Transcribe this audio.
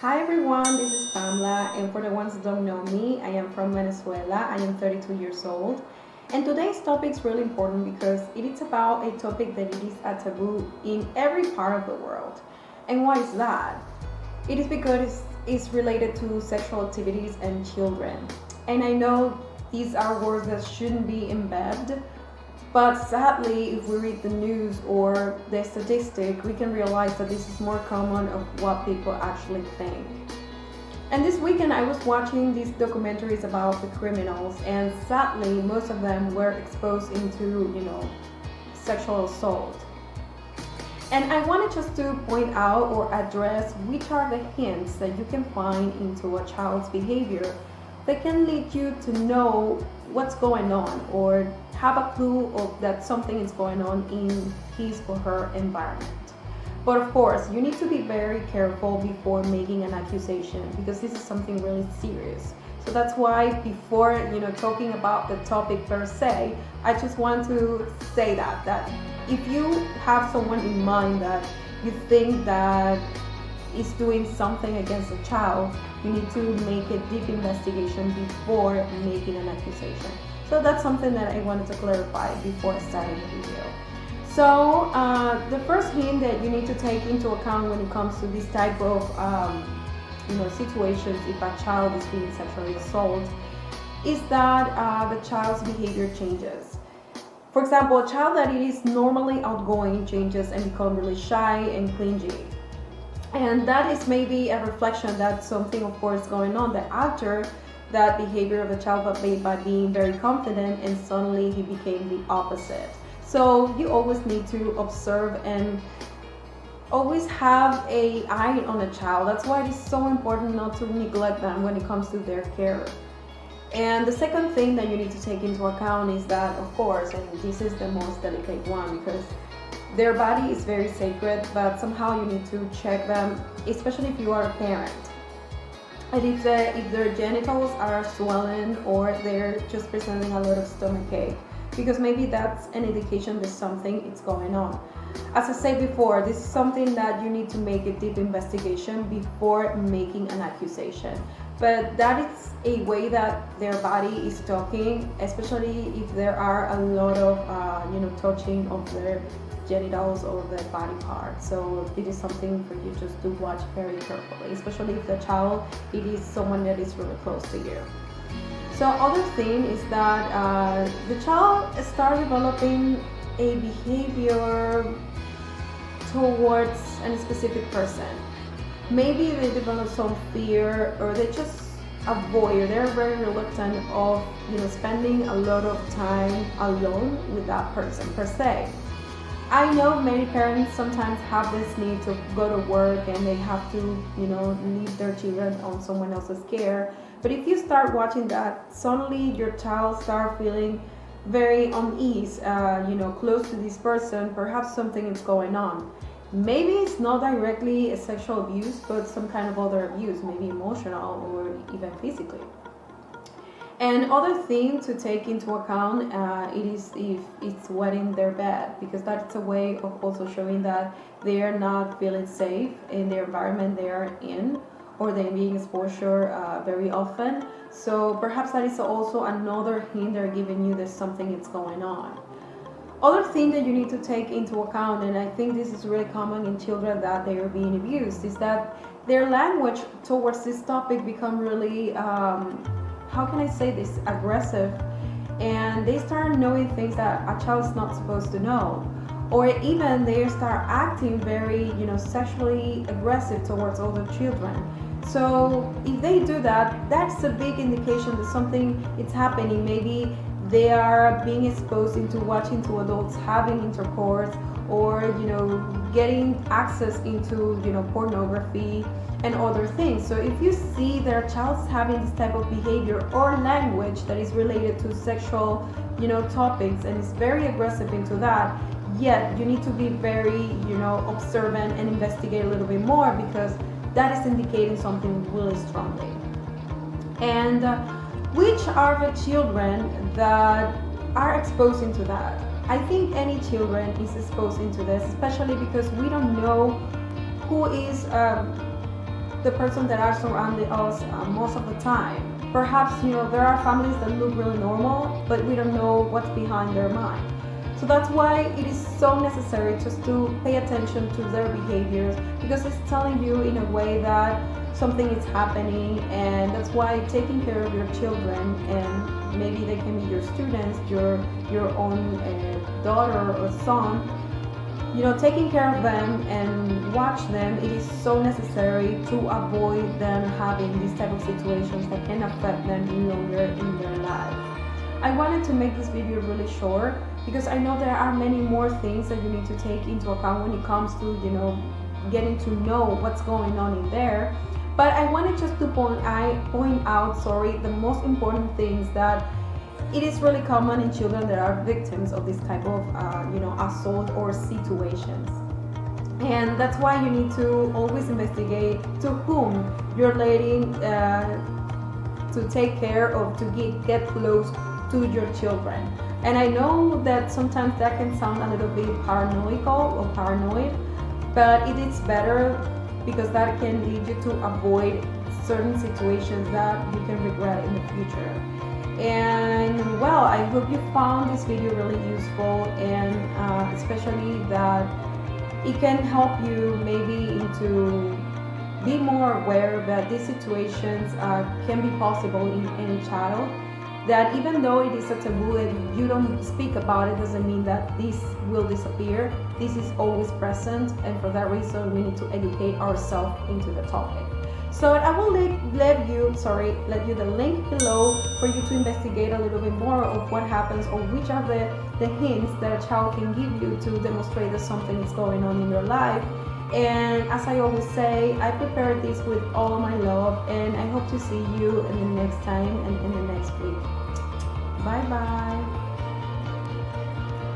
Hi everyone, this is Pamela, and for the ones that don't know me, I am from Venezuela. I am 32 years old, and today's topic is really important because it is about a topic that it is a taboo in every part of the world. And why is that? It is because it's related to sexual activities and children. And I know these are words that shouldn't be embedded, but sadly, if we read the news or the statistic, we can realize that this is more common of what people actually think. And this weekend, I was watching these documentaries about the criminals, and sadly, most of them were exposed into, sexual assault. And I wanted just to point out or address which are the hints that you can find into a child's behavior that can lead you to know what's going on or have a clue of that something is going on in his or her environment. But of course, you need to be very careful before making an accusation because this is something really serious. So that's why before talking about the topic per se, I just want to say that if you have someone in mind that you think that is doing something against a child, you need to make a deep investigation before making an accusation. So that's something that I wanted to clarify before starting the video. So the first hint that you need to take into account when it comes to this type of situations, if a child is being sexually assaulted, is that the child's behavior changes. For example, a child that is normally outgoing changes and becomes really shy and clingy. And that is maybe a reflection that something, of course, going on that after that behavior of the child by being very confident and suddenly he became the opposite. So you always need to observe and always have an eye on a child. That's why it is so important not to neglect them when it comes to their care. And the second thing that you need to take into account is that, of course, and this is the most delicate one because their body is very sacred, but somehow you need to check them, especially if you are a parent. And if their genitals are swollen or they're just presenting a lot of stomach ache, because maybe that's an indication that something is going on. As I said before, this is something that you need to make a deep investigation before making an accusation. But that is a way that their body is talking, especially if there are a lot of touching of their genitals or the body part. So it is something for you just to watch very carefully, especially if the child, it is someone that is really close to you. So other thing is that the child start developing a behavior towards a specific person. Maybe they develop some fear or they just avoid, or they're very reluctant of spending a lot of time alone with that person per se. I know many parents sometimes have this need to go to work and they have to, leave their children on someone else's care. But if you start watching that, suddenly your child start feeling very unease, close to this person, perhaps something is going on. Maybe it's not directly a sexual abuse, but some kind of other abuse, maybe emotional or even physically. And other thing to take into account it is if it's wetting their bed, because that's a way of also showing that they are not feeling safe in the environment they are in, or they're being exposure very often. So perhaps that is also another hint they're giving you that something is going on. Other thing that you need to take into account, and I think this is really common in children that they are being abused, is that their language towards this topic become really how can I say this, aggressive, and they start knowing things that a child is not supposed to know, or even they start acting very sexually aggressive towards other children. So if they do that, that's a big indication that something is happening. Maybe they are being exposed into watching two adults having intercourse, or getting access into pornography and other things. So if you see their child's having this type of behavior or language that is related to sexual topics and is very aggressive into that, yet you need to be very observant and investigate a little bit more, because that is indicating something really strongly. And which are the children that are exposed into that? I think any children is exposed into this, especially because we don't know who is the person that are surrounding us most of the time. Perhaps, there are families that look really normal, but we don't know what's behind their mind. So that's why it is so necessary just to pay attention to their behaviors, because it's telling you in a way that something is happening. And that's why taking care of your children, and maybe they can be your students, your own daughter or son, taking care of them and watch them, it is so necessary to avoid them having these type of situations that can affect them longer in their life. I wanted to make this video really short because I know there are many more things that you need to take into account when it comes to, getting to know what's going on in there. But I wanted just to point out, the most important things that it is really common in children that are victims of this type of, assault or situations. And that's why you need to always investigate to whom you're letting to take care of, to get close to your children. And I know that sometimes that can sound a little bit paranoid, but it is better because that can lead you to avoid certain situations that you can regret in the future. And well, I hope you found this video really useful, and especially that it can help you maybe into be more aware that these situations can be possible in any child. That even though it is a taboo and you don't speak about it, doesn't mean that this will disappear. This is always present, and for that reason we need to educate ourselves into the topic. So I will let you the link below for you to investigate a little bit more of what happens, or which are the hints that a child can give you to demonstrate that something is going on in your life. And as I always say, I prepared this with all my love, and I hope to see you in the next time and in the next week. Bye bye.